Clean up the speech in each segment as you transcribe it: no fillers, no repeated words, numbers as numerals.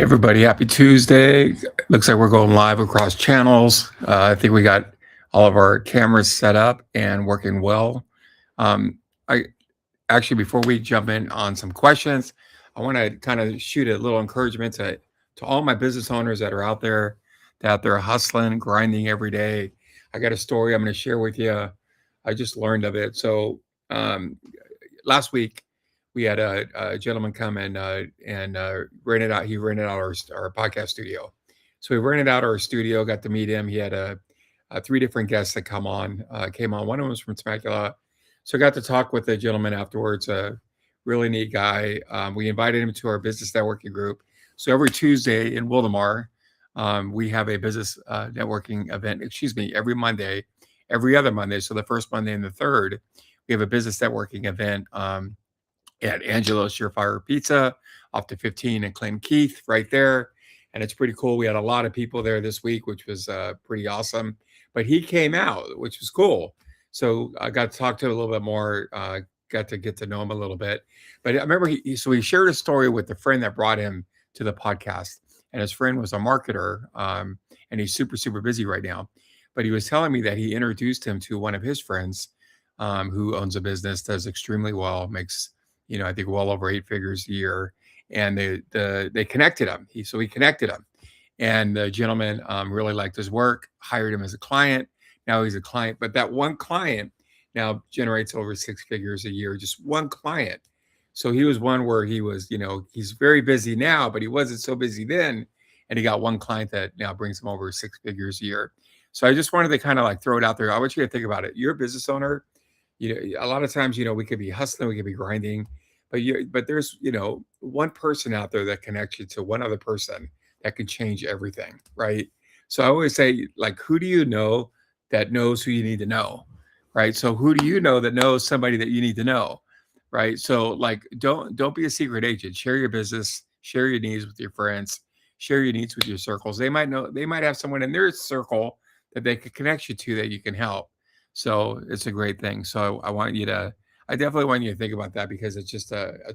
Hey everybody, happy Tuesday. Looks like we're going live across channels. I think we got all of our cameras set up and working well. Um, I actually, before we jump in on some questions, I want to kind of shoot a little encouragement to all my business owners that are out there, that they're hustling, grinding every day. I got a story I'm going to share with you. I just learned of it. So um, last week we had a gentleman come and rented out. He rented out our podcast studio. So we rented out our studio. Got to meet him. He had three different guests that came on. One of them was from Temecula. So I got to talk with the gentleman afterwards. A really neat guy. We invited him to our business networking group. So every Tuesday in Wildemar, we have a business networking event. Excuse me, every Monday, every other Monday. So the first Monday and the third, we have a business networking event at Angelo's Surefire Pizza off to 15 and Claim Keith right there. And it's pretty cool. We had a lot of people there this week, which was pretty awesome. But he came out, which was cool. So I got to talk to him a little bit more, got to get to know him a little bit. But I remember he shared a story with the friend that brought him to the podcast. And his friend was a marketer, and he's super, super busy right now. But he was telling me that he introduced him to one of his friends who owns a business, does extremely well, makes, I think well over 8 figures a year. And they connected him. He connected him. And the gentleman really liked his work, hired him as a client. Now he's a client, but that one client now generates over 6 figures a year, just one client. So he was one where he was, he's very busy now, but he wasn't so busy then. And he got one client that now brings him over 6 figures a year. So I just wanted to kind of like throw it out there. I want you to think about it. You're a business owner. A lot of times, we could be hustling, we could be grinding, but there's, one person out there that connects you to one other person that can change everything, right? So I always say, like, who do you know that knows who you need to know, right? So who do you know that knows somebody that you need to know, right? So like, don't be a secret agent. Share your business, share your needs with your friends, share your needs with your circles. They might have someone in their circle that they could connect you to that you can help. So it's a great thing. So I definitely want you to think about that because it's just it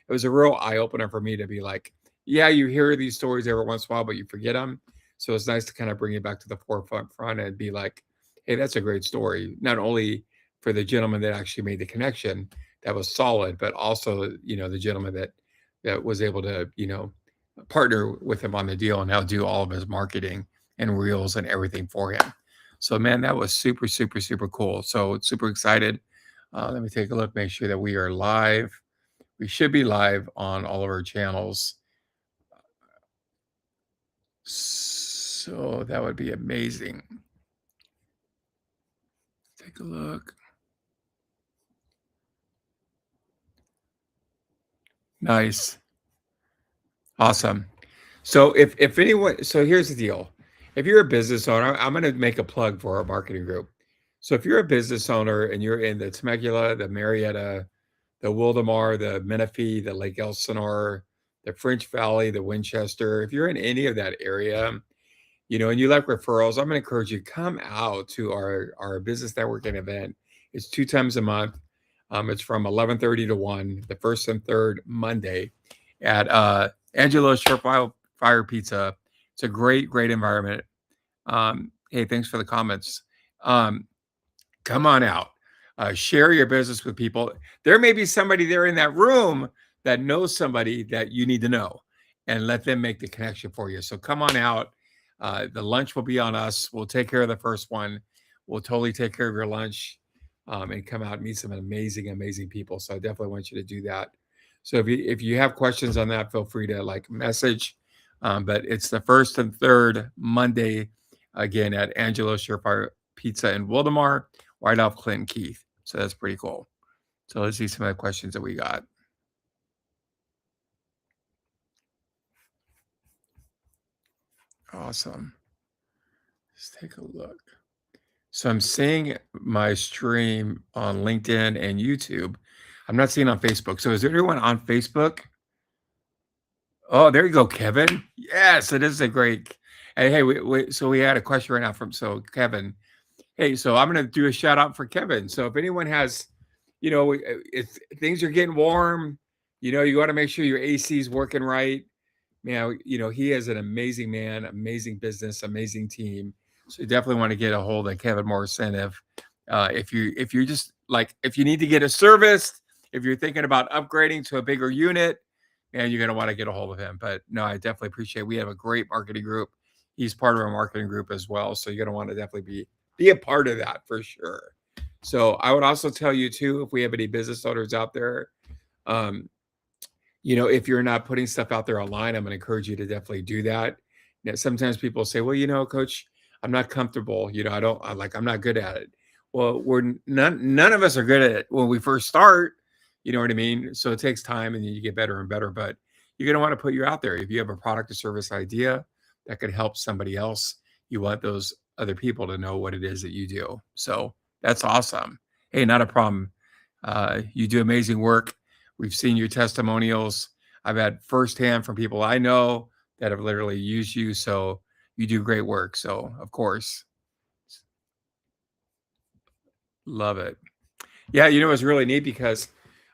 was a real eye opener for me to be like, yeah, you hear these stories every once in a while, but you forget them. So it's nice to kind of bring it back to the forefront and be like, hey, that's a great story. Not only for the gentleman that actually made the connection that was solid, but also, the gentleman that was able to, partner with him on the deal and now do all of his marketing and reels and everything for him. So, man, that was super, super, super cool. So, super excited. Let me take a look, make sure that we are live. We should be live on all of our channels. So, that would be amazing. Take a look. Nice. Awesome. So, if anyone, so here's the deal. If you're a business owner, I'm going to make a plug for our marketing group. So, if you're a business owner and you're in the Temecula, the Marietta, the Wildemar, the Menifee, the Lake Elsinore, the French Valley, the Winchester. If you're in any of that area, and you like referrals, I'm going to encourage you come out to our business networking event. It's 2 times a month. It's from 11:30 to 1, the first and third Monday at Angelo's Fire Pizza. It's a great, great environment. Hey, thanks for the comments. Come on out. Share your business with people. There may be somebody there in that room that knows somebody that you need to know, and let them make the connection for you. So come on out. The lunch will be on us. We'll take care of the first one. We'll totally take care of your lunch, and come out and meet some amazing, amazing people. So I definitely want you to do that. So if you have questions on that, feel free to like message. But it's the first and third Monday again at Angelo's Surefire Pizza in Wildemar, right off Clinton Keith. So that's pretty cool. So let's see some of the questions that we got. Awesome. Let's take a look. So I'm seeing my stream on LinkedIn and YouTube. I'm not seeing on Facebook. So is there anyone on Facebook? Oh, there you go, Kevin. Yes, it is a great. Hey, so we had a question right now from Kevin. Hey, so I'm going to do a shout out for Kevin. So if anyone has, if things are getting warm, you got to make sure your AC is working right. man, he is an amazing man, amazing business, amazing team. So you definitely want to get a hold of Kevin Morrison if you're just like if you need to get a service, if you're thinking about upgrading to a bigger unit, and you're going to want to get a hold of him. But no, I definitely appreciate. We have a great marketing group. He's part of our marketing group as well, so you're going to want to definitely be a part of that for sure. So I would also tell you too, if we have any business owners out there, um, if you're not putting stuff out there online, I'm going to encourage you to definitely do that. Sometimes people say, well, coach, I'm not comfortable. I'm not good at it. Well, none of us are good at it when we first start. You know what I mean? So it takes time and you get better and better, but you're going to want to put you out there. If you have a product or service idea that could help somebody else, you want those other people to know what it is that you do. So that's awesome. Hey, not a problem. You do amazing work. We've seen your testimonials. I've had firsthand from people I know that have literally used you. So you do great work. So, of course, love it. Yeah, it was really neat because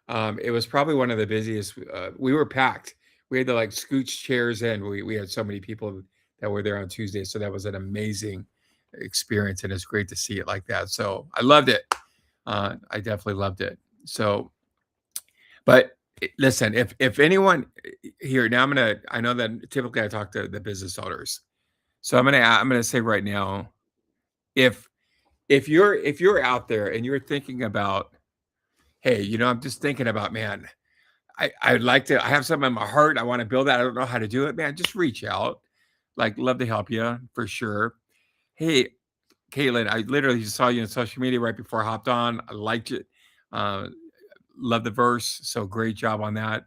it was probably one of the busiest. We were packed. We had to like scooch chairs in. We had so many people that were there on Tuesday. So that was an amazing experience. And it's great to see it like that. So I loved it. I definitely loved it. So, but listen, if anyone here now, I know that typically I talk to the business owners. So I'm gonna say right now, if if you're out there and you're thinking about, hey, I'm just thinking about, man, I'd like to. I have something in my heart. I want to build that. I don't know how to do it, man. Just reach out. Like, love to help you for sure. Hey, Caitlin, I literally just saw you on social media right before I hopped on. I liked it. Uh, love the verse. So great job on that.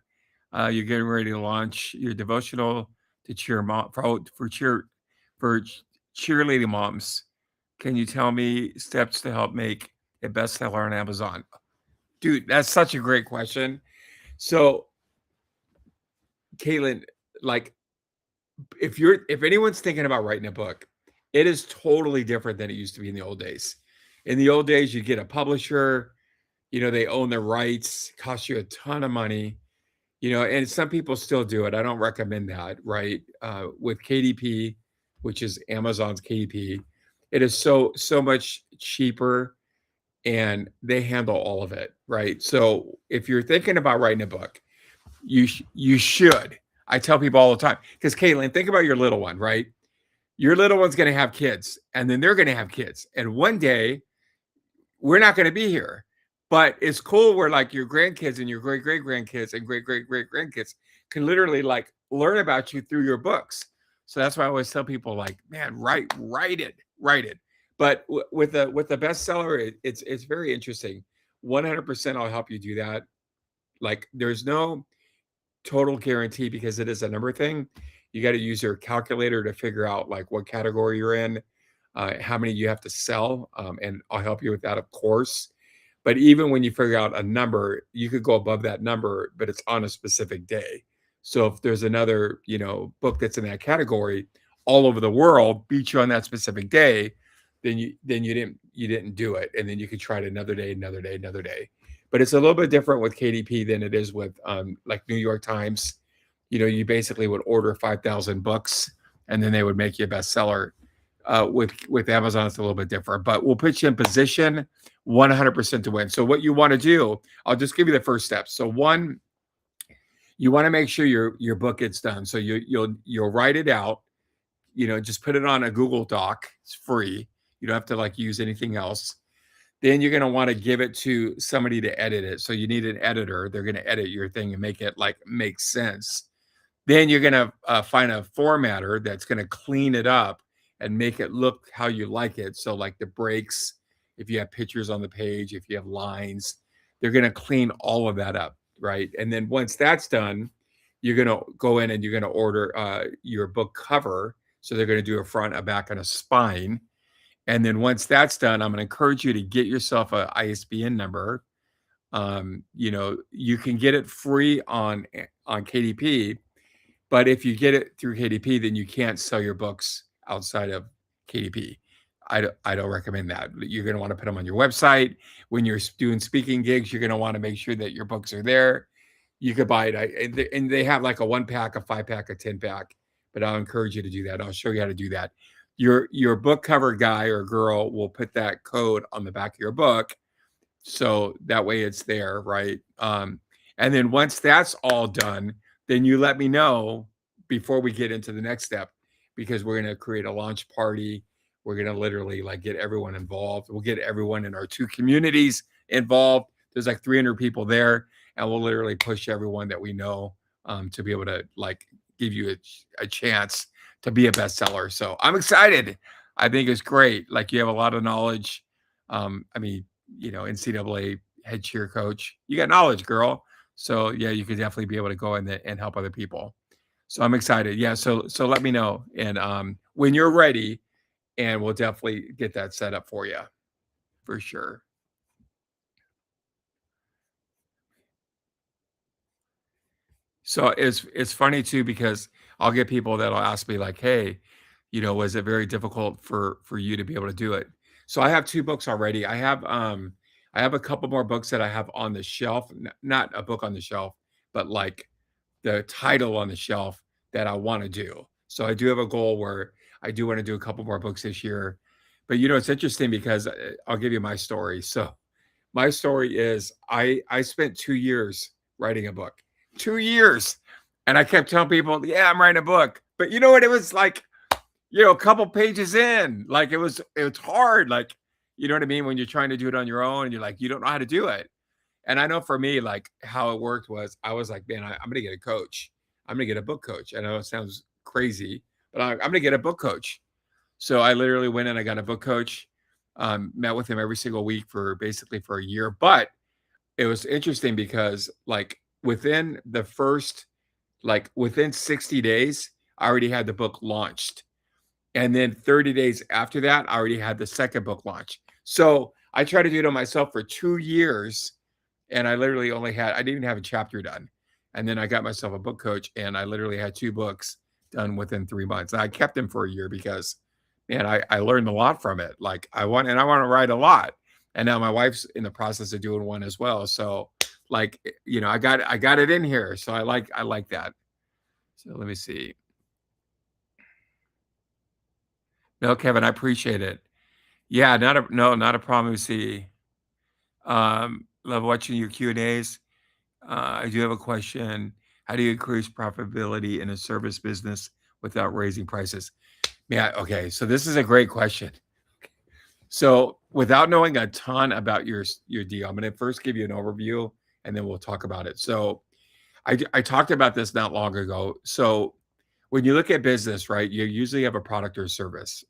You're getting ready to launch your devotional to cheer mom for cheerleading moms. Can you tell me steps to help make a bestseller on Amazon? Dude, that's such a great question. So, Caitlin, like if anyone's thinking about writing a book, it is totally different than it used to be in the old days. In the old days, you get a publisher, they own the rights, cost you a ton of money, and some people still do it. I don't recommend that, right? With KDP, which is Amazon's KDP, it is so much cheaper and they handle all of it, right? So if you're thinking about writing a book, you should. I tell people all the time, because Caitlin, think about your little one, right? Your little one's going to have kids, and then they're going to have kids, and one day we're not going to be here. But it's cool where like your grandkids and your great great grandkids and great great great grandkids can literally like learn about you through your books. So that's why I always tell people like, man, write it. But with the bestseller, it's very interesting. 100% I'll help you do that. Like there's no total guarantee because it is a number thing. You got to use your calculator to figure out like what category you're in, how many you have to sell, and I'll help you with that, of course. But even when you figure out a number, you could go above that number, but it's on a specific day. So if there's another, book that's in that category all over the world beat you on that specific day, then you didn't do it, and then you could try it another day, another day, another day. But it's a little bit different with KDP than it is with like New York Times. You basically would order 5,000 books, and then they would make you a bestseller. With Amazon, it's a little bit different, but we'll put you in position 100% to win. So what you want to do, I'll just give you the first steps. So one, you want to make sure your book gets done. So you'll write it out. Just put it on a Google Doc. It's free. You don't have to like use anything else. Then you're going to want to give it to somebody to edit it. So you need an editor. They're going to edit your thing and make it like make sense. Then you're going to find a formatter that's going to clean it up and make it look how you like it. So like the breaks, if you have pictures on the page, if you have lines, they're going to clean all of that up, right? And then once that's done, you're going to go in and you're going to order your book cover. So they're going to do a front, a back, and a spine. And then once that's done, I'm going to encourage you to get yourself a ISBN number. You can get it free on KDP, but if you get it through KDP, then you can't sell your books outside of KDP. I don't recommend that. You're going to want to put them on your website. When you're doing speaking gigs, you're going to want to make sure that your books are there. You could buy it, and they have like a 1 pack, a 5 pack, a 10 pack, but I'll encourage you to do that. I'll show you how to do that. Your book cover guy or girl will put that code on the back of your book, so that way it's there, right? And then once that's all done, then you let me know before we get into the next step, because we're going to create a launch party. We're going to literally like get everyone involved. We'll get everyone in our 2 communities involved. There's like 300 people there, and we'll literally push everyone that we know to be able to like give you a chance to be a bestseller. So I'm excited. I think it's great. Like, you have a lot of knowledge. I mean, NCAA head cheer coach, you got knowledge, girl. So yeah, you could definitely be able to go in there and help other people. So I'm excited. Yeah. So let me know. And when you're ready, and we'll definitely get that set up for you for sure. So it's funny too, because I'll get people that'll ask me like, "Hey, was it very difficult for you to be able to do it?" So I have 2 books already. I have a couple more books that I have on the shelf, not a book on the shelf, but like the title on the shelf that I want to do. So I do have a goal where I do want to do a couple more books this year. But it's interesting because I'll give you my story. So my story is I spent 2 years writing a book. 2 years. And I kept telling people, yeah, I'm writing a book. But you know what? It was like, a couple pages in. Like it was hard. Like, you know what I mean? When you're trying to do it on your own and you're like, you don't know how to do it. And I know for me, like how it worked was I was like, man, I'm gonna get a coach. I'm gonna get a book coach. I know it sounds crazy, but I'm gonna get a book coach. So I literally went and I got a book coach, met with him every single week for basically for a year. But it was interesting because like within 60 days, I already had the book launched. And then 30 days after that, I already had the second book launch. So I tried to do it on myself for 2 years. And I literally I didn't even have a chapter done. And then I got myself a book coach, and I literally had 2 books done within 3 months. And I kept them for a year because, man, I learned a lot from it. Like I want to write a lot. And now my wife's in the process of doing one as well. So like, I got it in here. So I like that. So let me see. No, Kevin, I appreciate it. Yeah, not a problem. See, love watching your Q&As. I do have a question. How do you increase profitability in a service business without raising prices? Yeah, okay. So this is a great question. So without knowing a ton about your deal, I'm going to first give you an overview, and then we'll talk about it. So I talked about this not long ago. So when you look at business, right, you usually have a product or service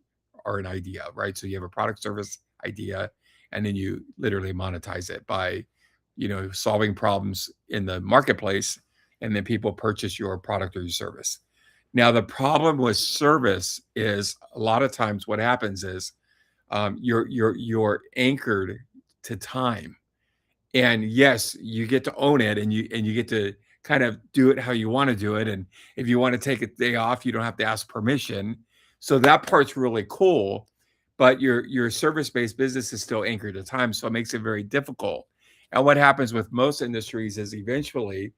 or an idea, right? So you have a product, service, idea, and then you literally monetize it by, solving problems in the marketplace, and then people purchase your product or your service. Now, the problem with service is a lot of times what happens is you're anchored to time. And yes, you get to own it, and you get to kind of do it how you want to do it. And if you want to take a day off, you don't have to ask permission. So that part's really cool. But your service-based business is still anchored to time, so it makes it very difficult. And what happens with most industries is eventually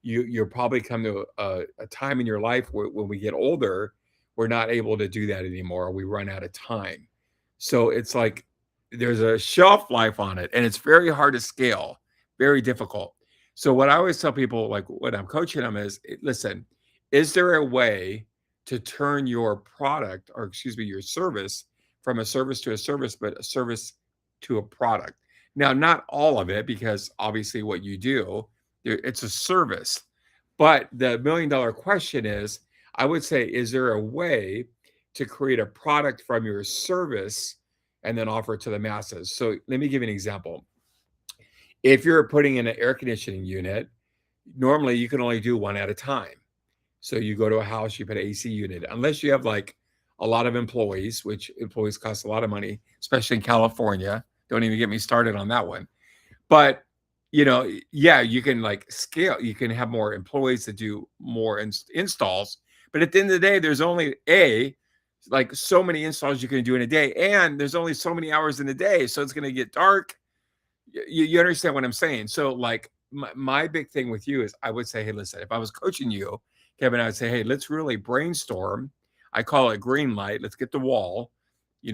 you'll probably come to a time in your life where when we get older, we're not able to do that anymore. We run out of time. So it's like there's a shelf life on it, and it's very hard to scale, very difficult. So what I always tell people, like when I'm coaching them, is listen, is there a way to turn your product, or excuse me, your service, from a service to a service, but a service to a product? Now, not all of it, because obviously what you do, it's a service. But the $1 million question is, I would say, is there a way to create a product from your service and then offer it to the masses? So let me give you an example. If you're putting in an air conditioning unit, normally you can only do one at a time. So you go to a house, you put an AC unit, unless you have like a lot of employees, which employees cost a lot of money, especially in California. Don't even get me started on that one. But yeah, you can like scale. You can have more employees to do more installs. But at the end of the day, there's only like so many installs you can do in a day, and there's only so many hours in a day. So it's going to get dark. You understand what I'm saying? So like my big thing with you is I would say, hey, listen, if I was coaching you, Kevin, I would say, hey, let's really brainstorm. I call it green light. Let's get the wall,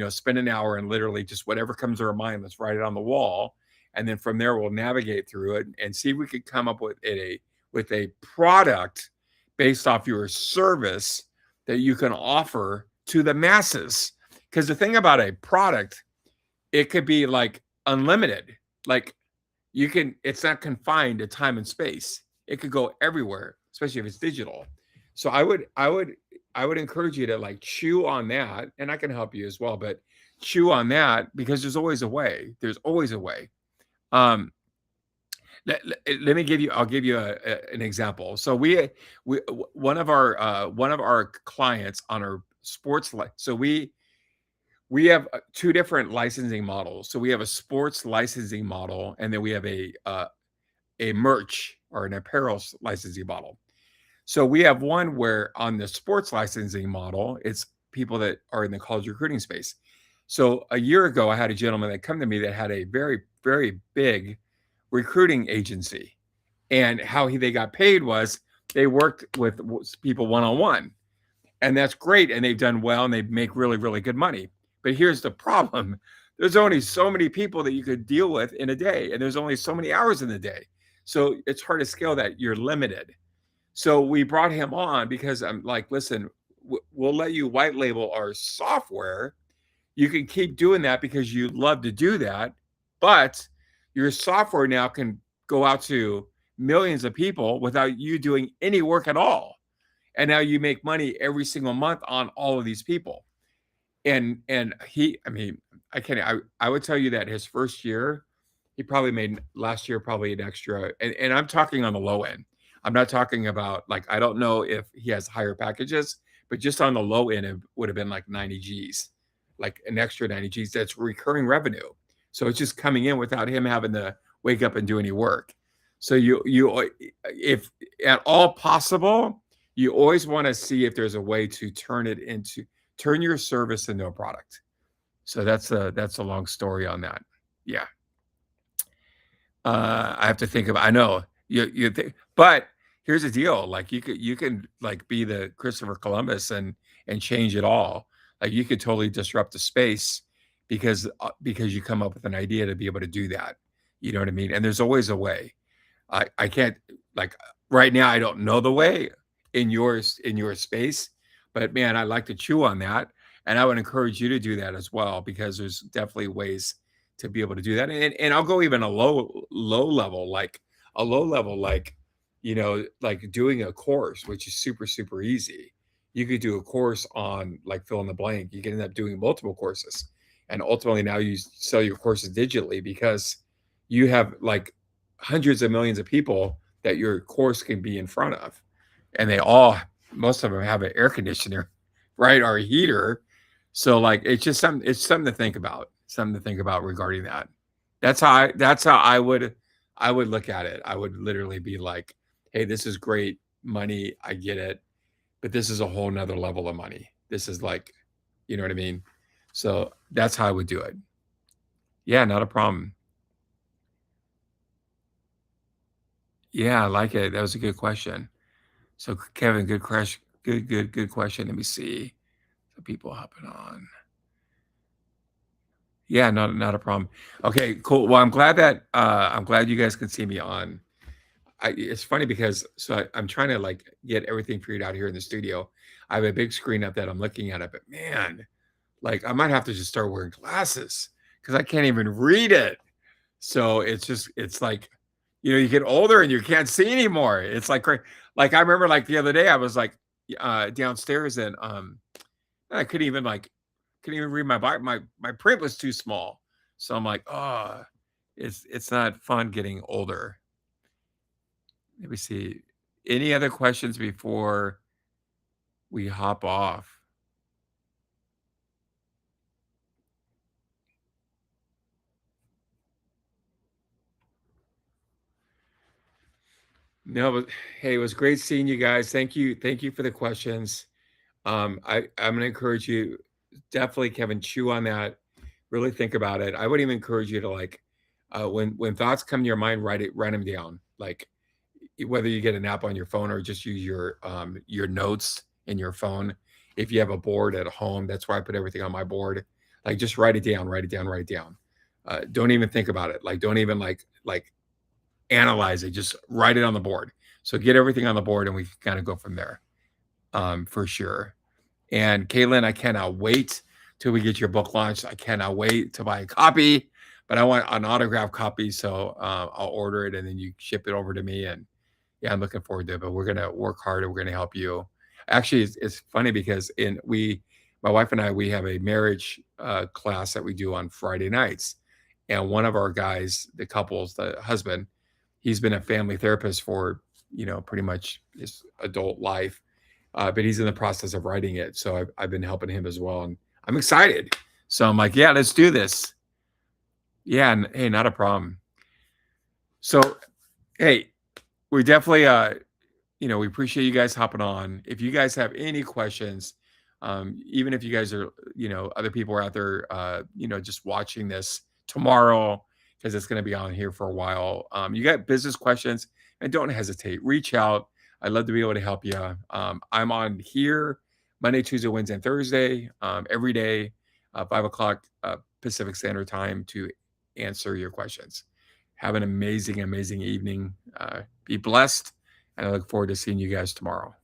spend an hour and literally just whatever comes to our mind, let's write it on the wall. And then from there, we'll navigate through it and see if we could come up with a product based off your service that you can offer to the masses. Because the thing about a product, it could be like unlimited. Like it's not confined to time and space. It could go everywhere, especially if it's digital. So I would encourage you to like chew on that, and I can help you as well, but chew on that because there's always a way. There's always a way. Um, let me I'll give you an example. So one of our clients on our so we have two different licensing models. So we have a sports licensing model, and then we have a merch or an apparel licensing model. So we have one where on the sports licensing model, it's people that are in the college recruiting space. So a year ago, I had a gentleman that come to me that had a very, very big recruiting agency. And how they got paid was they worked with people one-on-one. And that's great. And they've done well and they make really, really good money. But here's the problem. There's only so many people that you could deal with in a day. And there's only so many hours in the day. So it's hard to scale that. You're limited. So we brought him on because I'm like, listen, we'll let you white label our software. You can keep doing that because you love to do that. But your software now can go out to millions of people without you doing any work at all. And now you make money every single month on all of these people. And I would tell you that his first year, he probably made last year probably an extra, and I'm talking on the low end. I'm not talking about like, I don't know if he has higher packages, but just on the low end, it would have been like 90 G's, like an extra 90 G's. That's recurring revenue. So it's just coming in without him having to wake up and do any work. So if at all possible, you always want to see if there's a way to turn your service into a product. So that's a long story on that. Yeah. I have to think about, I know you think, but here's the deal. Like you can like be the Christopher Columbus and change it all. Like you could totally disrupt the space because you come up with an idea to be able to do that. You know what I mean? And there's always a way. I can't, like, right now I don't know the way in your space, but man, I'd like to chew on that. And I would encourage you to do that as well, because there's definitely ways to be able to do that. And I'll go even a low level, like like doing a course, which is super, super easy. You could do a course on like fill in the blank. You can end up doing multiple courses. And ultimately now you sell your courses digitally because you have like hundreds of millions of people that your course can be in front of. And most of them have an air conditioner, right? Or a heater. So like, it's something to think about, regarding that. That's how I would look at it. I would literally be like, hey, this is great money. I get it. But this is a whole nother level of money. This is like, you know what I mean? So that's how I would do it. Yeah, not a problem. Yeah, I like it. That was a good question. So Kevin, good question. Good question. Let me see. So people hopping on. Yeah, not a problem. Okay, cool. Well, I'm glad you guys can see me on. It's funny because I'm trying to like get everything figured out here in the studio. I have a big screen up that I'm looking at it, but man, like I might have to just start wearing glasses because I can't even read it. So it's like, you get older and you can't see anymore. It's like like I remember like the other day I was like downstairs and I couldn't even read my Bible. My print was too small. So I'm like, oh, it's not fun getting older. Let me see. Any other questions before we hop off? No, but hey, it was great seeing you guys. Thank you. Thank you for the questions. I'm gonna encourage you, definitely, Kevin, chew on that. Really think about it. I would even encourage you to like when thoughts come to your mind, write them down. like whether you get an app on your phone or just use your notes in your phone. If you have a board at home, that's why I put everything on my board. Like just write it down, write it down, write it down. Don't even think about it. Like don't even like analyze it. Just write it on the board. So get everything on the board, and we can kind of go from there, for sure. And Caitlin, I cannot wait till we get your book launched. I cannot wait to buy a copy, but I want an autographed copy, so I'll order it and then you ship it over to me. And yeah, I'm looking forward to it. But we're gonna work hard and we're gonna help you. Actually, it's funny because my wife and I, we have a marriage class that we do on Friday nights, and one of our guys, the husband, he's been a family therapist for pretty much his adult life, but he's in the process of writing it. So I've been helping him as well, and I'm excited. So I'm like, yeah, let's do this. Yeah, and hey, not a problem. So hey, we definitely we appreciate you guys hopping on. If you guys have any questions, even if you guys are, other people are out there, just watching this tomorrow, because it's going to be on here for a while. You got business questions, and don't hesitate, reach out. I'd love to be able to help you. I'm on here Monday, Tuesday, Wednesday, and Thursday, every day, 5 o'clock Pacific Standard Time to answer your questions. Have an amazing, amazing evening. Be blessed. And I look forward to seeing you guys tomorrow.